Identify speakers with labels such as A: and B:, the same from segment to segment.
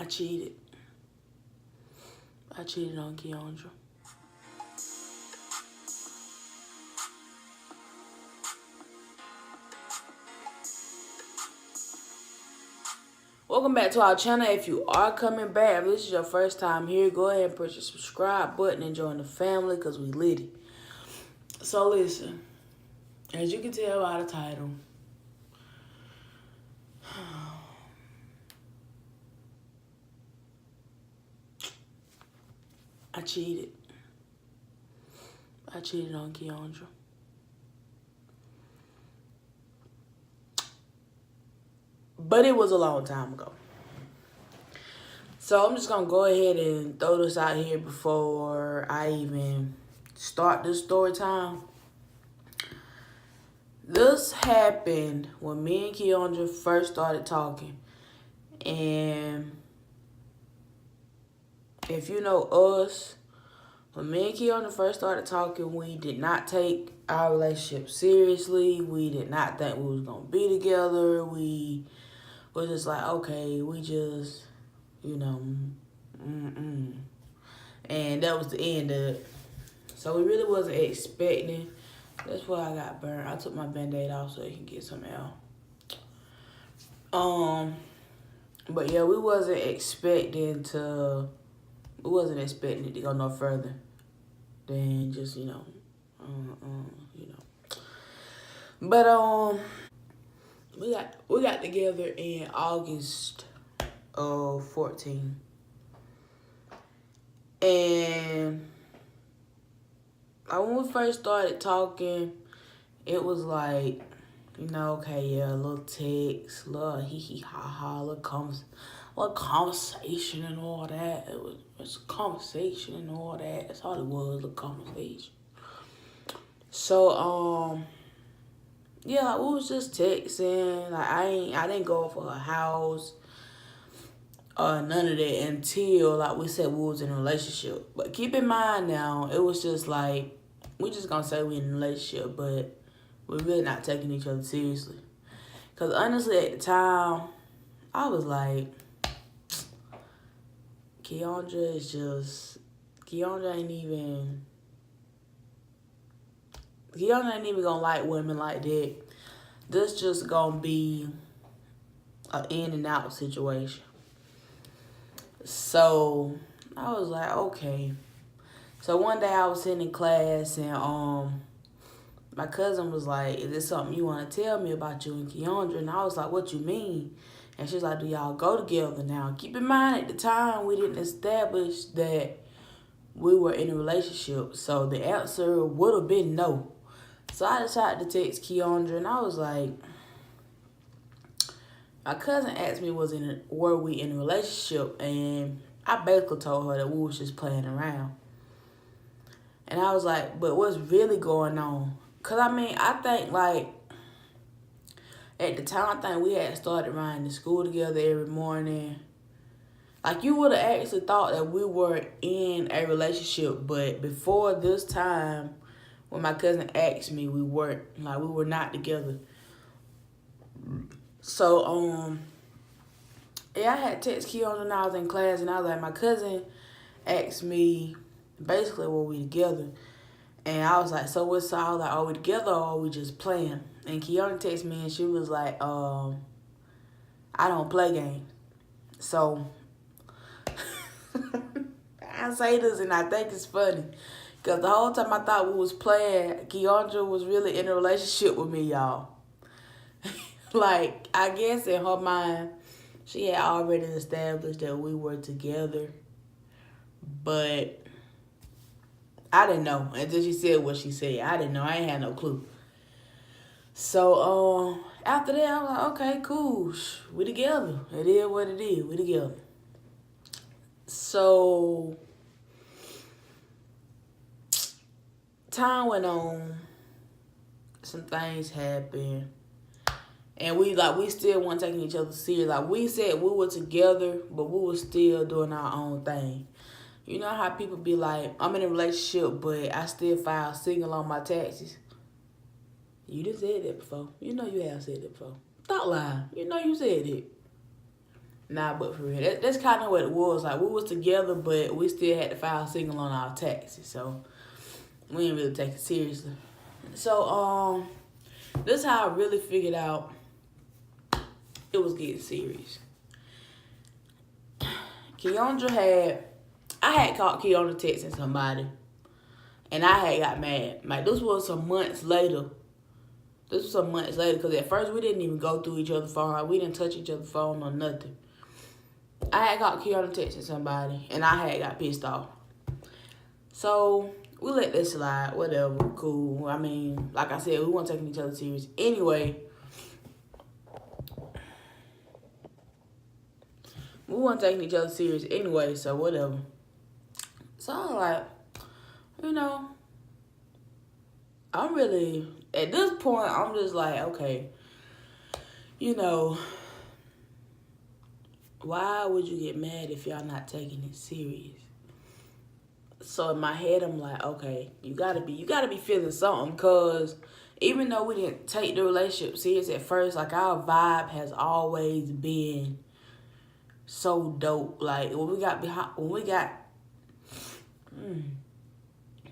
A: I cheated. I cheated on Kiondra. Welcome back to our channel. If you are coming back, if this is your first time here, go ahead and press the subscribe button and join the family because we lit it. So listen, as you can tell by the title, I cheated. I cheated on Kiondra. But it was a long time ago. So I'm just going to go ahead and throw this out here before I even start this story time. This happened when me and Kiondra first started talking. And if you know us, when me and Kiondra first started talking, we did not take our relationship seriously. We did not think we was going to be together. We was just like, okay, we just, you know, And that was the end of it. So we really wasn't expecting. That's why I got burned. I took my Band-Aid off so it can get some out. But yeah, we wasn't expecting it to go no further than just, you know. But we got together in August of 14. And when we first started talking, it was like, you know, okay, yeah, a little text, a little hee-hee-ha-ha, a little conversation and all that. It was a conversation and all that. That's all it was, a conversation. So, yeah, like, we was just texting. Like, I didn't go for her house or none of that until, like, we said we was in a relationship. But keep in mind now, it was just like, we just gonna say we in a relationship, but we're really not taking each other seriously. Because honestly, at the time, I was like, Kiondra ain't even gonna like women like that. This just gonna be an in and out situation. So I was like, okay. So one day I was sitting in class and my cousin was like, is this something you want to tell me about you and Kiondra? And I was like, what you mean? And she's like, do y'all go together now? Keep in mind, at the time, we didn't establish that we were in a relationship. So the answer would have been no. So I decided to text Kiondra, and I was like, my cousin asked me, were we in a relationship? And I basically told her that we was just playing around. And I was like, but what's really going on? Because, I mean, I think, like, at the time, I think we had started riding to school together every morning. Like, you would have actually thought that we were in a relationship. But before this time, when my cousin asked me, we weren't. Like, we were not together. So, yeah, I had text Kiondra when I was in class. And I was like, my cousin asked me, basically, were we together? And I was like, so what's all like, are we together or are we just playing? And Kiondra texted me and she was like, I don't play games. So I say this and I think it's funny. Because the whole time I thought we was playing, Kiondra was really in a relationship with me, y'all. Like, I guess in her mind, she had already established that we were together. But I didn't know until she said what she said. I didn't know. I ain't had no clue. So, after that, I was like, okay, cool. We together. It is what it is. We together. So, time went on. Some things happened. And we still weren't taking each other serious. Like, we said we were together, but we were still doing our own thing. You know how people be like, I'm in a relationship, but I still file single on my taxes? You done said that before. You know you have said that before. Stop lying. You know you said it. Nah, but for real, that's kind of what it was. Like, we was together, but we still had to file single on our taxes, so we didn't really take it seriously. So, this is how I really figured out it was getting serious. I had caught Kiondra texting somebody, and I had got mad. Like, this was some months later. Because at first we didn't even go through each other's phone. Like, we didn't touch each other's phone or nothing. I had caught Kiondra texting somebody, and I had got pissed off. So, we let that slide. Whatever, cool. I mean, like I said, we weren't taking each other serious. Anyway, so whatever. So, I'm like, I'm really, at this point, I'm just like, okay, why would you get mad if y'all not taking it serious? So in my head, I'm like, okay, you gotta be feeling something, cause even though we didn't take the relationship serious at first, like, our vibe has always been so dope. Like,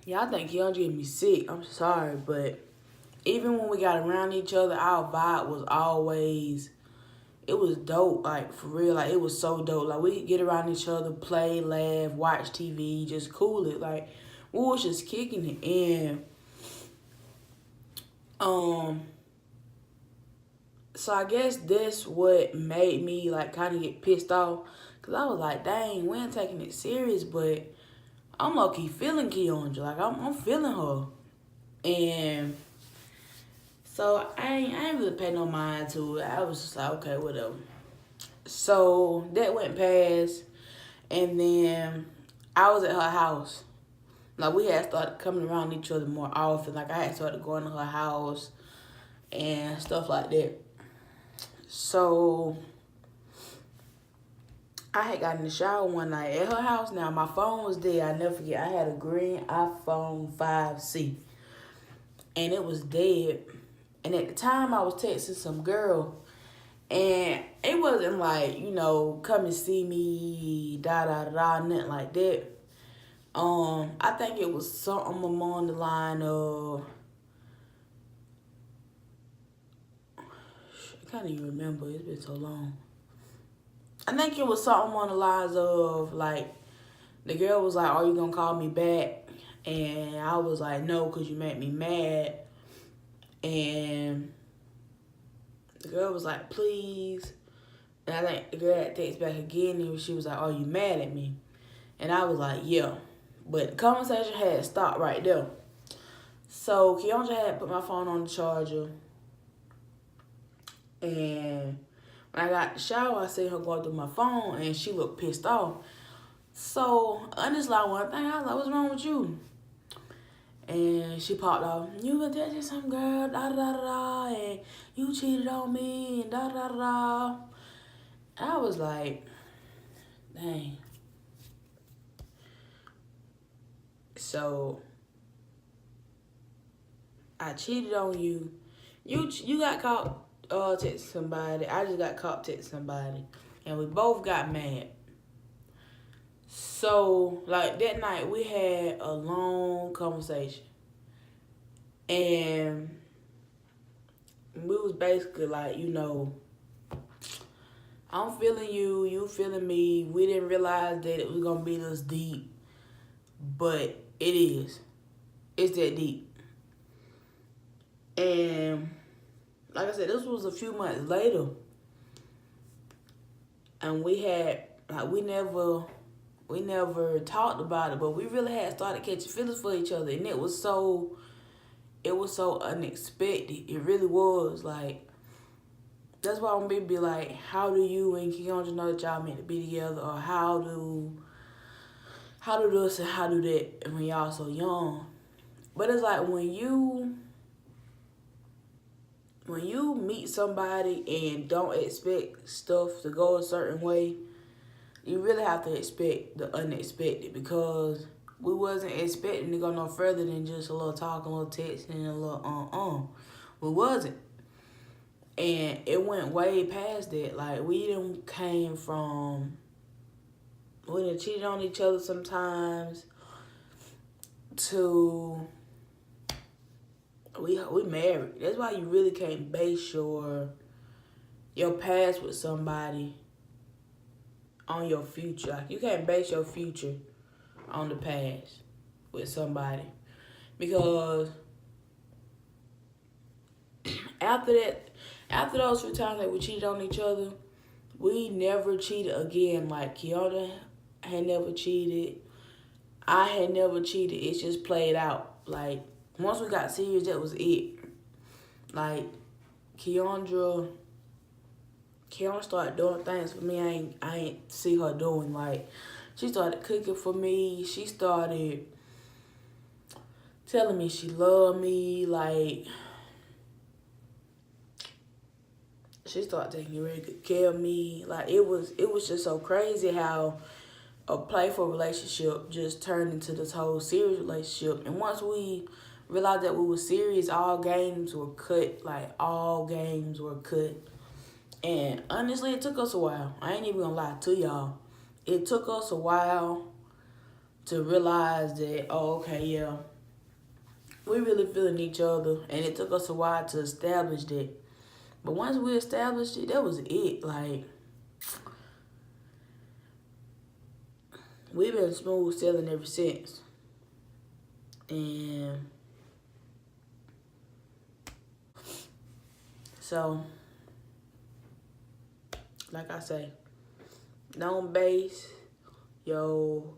A: yeah, I think Kiondra getting me sick. I'm sorry, but even when we got around each other, our vibe was always, it was dope. Like, for real, like, it was so dope. Like, we could get around each other, play, laugh, watch TV, just cool it. Like, we was just kicking it. And, so I guess that's what made me, like, kind of get pissed off. Because I was like, dang, we ain't taking it serious, but I'm low-key feeling Kiondra. Like, I'm feeling her. And so I ain't really pay no mind to it. I was just like, okay, whatever. So that went past, and then I was at her house. Like, we had started coming around each other more often. Like, I had started going to her house and stuff like that. So I had gotten in the shower one night at her house. Now, my phone was there. I never forget. I had a green iPhone 5C. And it was dead. And at the time, I was texting some girl. And it wasn't like, come and see me, da-da-da-da, nothing like that. I think it was something along the line of, I can't even remember. It's been so long. I think it was something on the lines of, like, the girl was like, are you going to call me back? And I was like, no, because you made me mad. And the girl was like, please. And I think the girl had text back again, and she was like, are you mad at me? And I was like, yeah. But the conversation had stopped right there. So Kiondra had put my phone on the charger. And when I got the shower, I seen her going through my phone, and she looked pissed off. So, honestly, one thing, I was like, what's wrong with you? And she popped off, you been texting some girl, da-da-da-da, and you cheated on me, and da-da-da-da. I was like, dang. So, I cheated on you. You got caught texting somebody. I just got caught texting somebody. And we both got mad. So, like, that night, we had a long conversation. And we was basically like, I'm feeling you, you feeling me. We didn't realize that it was going to be this deep. But it is. It's that deep. And, like I said, this was a few months later. And we never talked about it, but we really had started catching feelings for each other, and it was so unexpected. It really was. Like, that's why I'm gonna be like, how do you and Kiondra know that y'all meant to be together, or how do this and how do that when y'all so young? But it's like when you meet somebody and don't expect stuff to go a certain way, you really have to expect the unexpected, because we wasn't expecting to go no further than just a little talk, a little text, and a little We wasn't. And it went way past that. Like, we done cheated on each other sometimes to we married. That's why you really can't base your past with somebody on your future. Like, you can't base your future on the past with somebody, because after those few times that we cheated on each other, we never cheated again. Like, Kiondra had never cheated. I had never cheated. It just played out. Like, once we got serious, that was it. Like, Kiondra started doing things for me I ain't see her doing. Like, she started cooking for me. She started telling me she loved me. Like, she started taking really good care of me. Like, it was just so crazy how a playful relationship just turned into this whole serious relationship. And once we realized that we were serious, all games were cut. Like, all games were cut. And honestly, it took us a while. I ain't even gonna lie to y'all. It took us a while to realize that, oh, okay, yeah, we really feeling each other. And it took us a while to establish that. But once we established it, that was it. Like, we've been smooth sailing ever since. And so, like I say, don't base your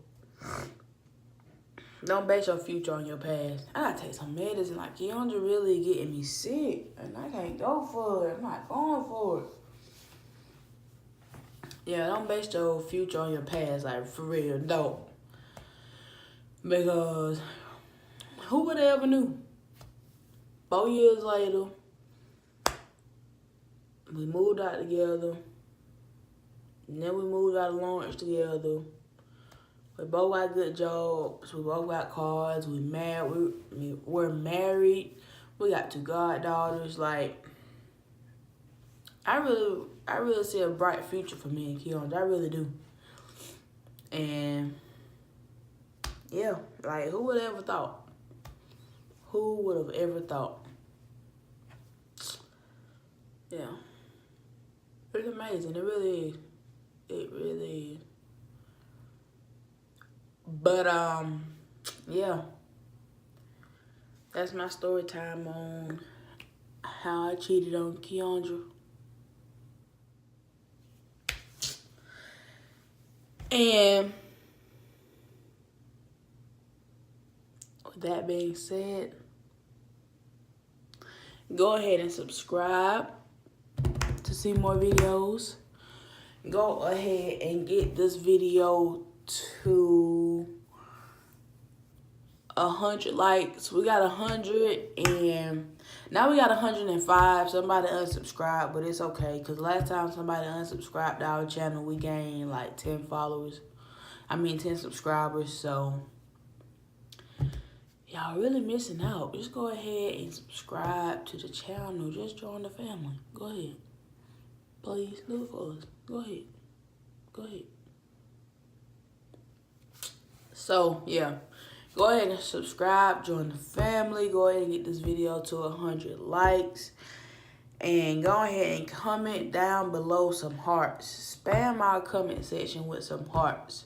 A: future on your past. I gotta take some medicine. Like, Kiondra really getting me sick, and I can't go for it. I'm not going for it. Yeah, don't base your future on your past. Like, for real, don't. Because who would have ever knew? 4 years later, we moved out together. And then we moved out of Lawrence together. We both got good jobs. We both got cars. We're married. We got 2 goddaughters. Like, I really see a bright future for me and Kiondra. I really do. And yeah, like, who would have ever thought? Who would have ever thought? Yeah. It's amazing. It really is. It really is. But, yeah. That's my story time on how I cheated on Kiondra. And with that being said, go ahead and subscribe to see more videos. Go ahead and get this video to 100 likes. We got 100, and now we got 105. Somebody unsubscribed, but it's okay, because last time somebody unsubscribed to our channel, we gained like 10 subscribers. So y'all really missing out. Just go ahead and subscribe to the channel. Just join the family. Go ahead. Please, do it for us. Go ahead. Go ahead. So, yeah. Go ahead and subscribe. Join the family. Go ahead and get this video to 100 likes. And go ahead and comment down below some hearts. Spam our comment section with some hearts.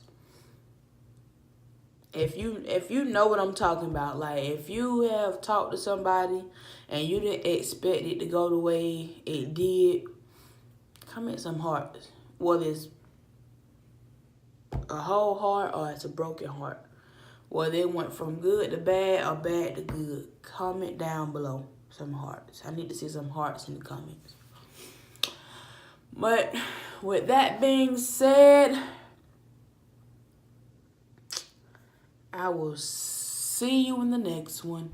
A: If you know what I'm talking about, like, if you have talked to somebody and you didn't expect it to go the way it did, comment some hearts. Whether it's a whole heart or it's a broken heart. Whether it went from good to bad or bad to good. Comment down below some hearts. I need to see some hearts in the comments. But with that being said, I will see you in the next one.